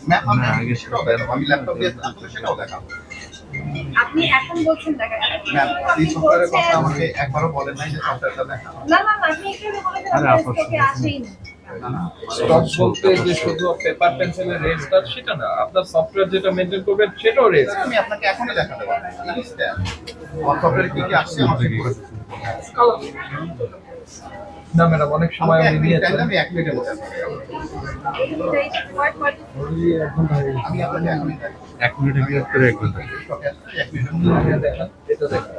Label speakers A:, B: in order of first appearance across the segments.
A: Ma'am আমি সেটাও দেখাবো, আমি ল্যাপটপ দিয়ে সেটাও দেখাবো।
B: আপনি এখন বলছেন দেখা
A: ম্যাম এই সফটওয়্যারের কথা আমাকে একবারও বলেন নাই যে সফটওয়্যারটা দেখাবো।
B: না না না, আপনি একটু বলেছেন স্টকে আসেই না।
C: স্টক বলতে যে শুধু পেপার পেন্সিলের রেঞ্জটা সেটা না, আপনার সফটওয়্যার যেটা মেনটেন করবেন সেটাও রেঞ্জ।
A: আমি আপনাকে এখনই দেখাতে পারবো। আমার সফটওয়্যারে কি কি আসছে আমাকে বলে দিন।
C: না ম্যাডাম, অনেক সময় উনি নিয়েছেন।
A: আমি 1 মিনিটের মধ্যে আমি আপনাকে এখনই দেখাবো।
D: 1 মিনিটের ভিতরে এক ঘন্টা।
A: স্টকে আসছে 1 মিনিটের মধ্যে
C: দেখেন, এটা দেখেন,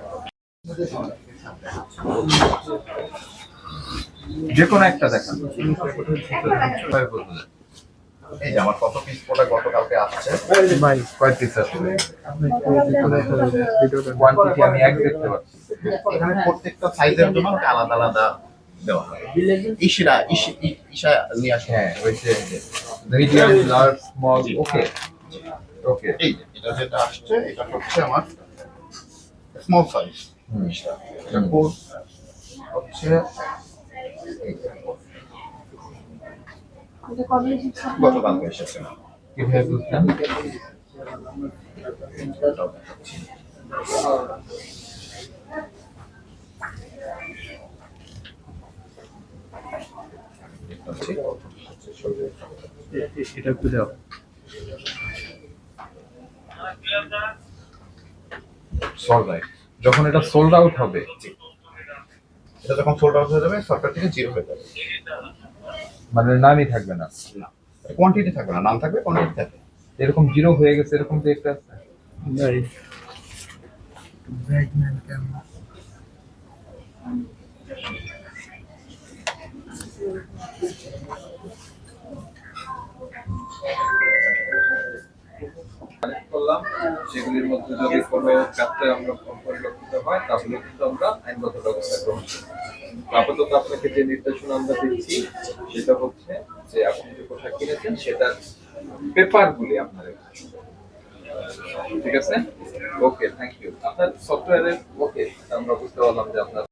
C: যে কোনো একটা দেখেন।
A: এই যে আমার কত পিস প্রোডাক্ট গতকালকে আসছে,
D: ভাই
C: কয় পিস আসলে
D: ভিডিওটা
C: কোয়ান্টিটি আমি এক দেখতে পাচ্ছি।
A: এখানে প্রত্যেকটা সাইজের জন্য আমাকে আলাদা আলাদা দেওয়া হয়। ঈশা নিয়ে আসে।
C: হ্যাঁ, ওই যে মিডিয়াম, লার্জ, স্মল, ওকে ওকে।
A: এই যে এটা যেটা আসছে এটা হচ্ছে আমার স্মল সাইজ।
C: এটা কোড হচ্ছে
B: এটা কবে এসেছে?
A: গতকালকে এসেছে না।
C: কিভাবে বুঝলেন?
D: এটা একটু দাও।
C: Sold out. যখন এটা সোল্ড আউট হবে,
A: এটা যখন সোল্ড আউট হয়ে যাবে সফটওয়্যার থেকে জিরো হয়ে যাবে।
C: মানে নামই থাকবে না।
A: না কোয়ান্টিটি থাকবে না, নাম থাকবে, কোয়ান্টিটি থাকবে।
C: এরকম জিরো হয়ে গেছে, এরকম যে একটা আছে।
D: ভাই ব্যাগম্যান কেমন?
C: করলাম, সেগুলির মধ্যে যদি কোনো ব্যত্যয় আমরা পরিলক্ষিত হয় তাহলে কিন্তু আমরা আইনগত ব্যবস্থা গ্রহণ করি। আপাতত আপনাকে যে নির্দেশনা আমরা দিচ্ছি সেটা হচ্ছে যে আপনি যে পোশাক কিনেছেন সেটার পেপারগুলি আপনার ঠিক আছে। ওকে, থ্যাংক ইউ। আপনার সফটওয়্যারের ওকে, আমরা বুঝতে পারলাম যে আপনার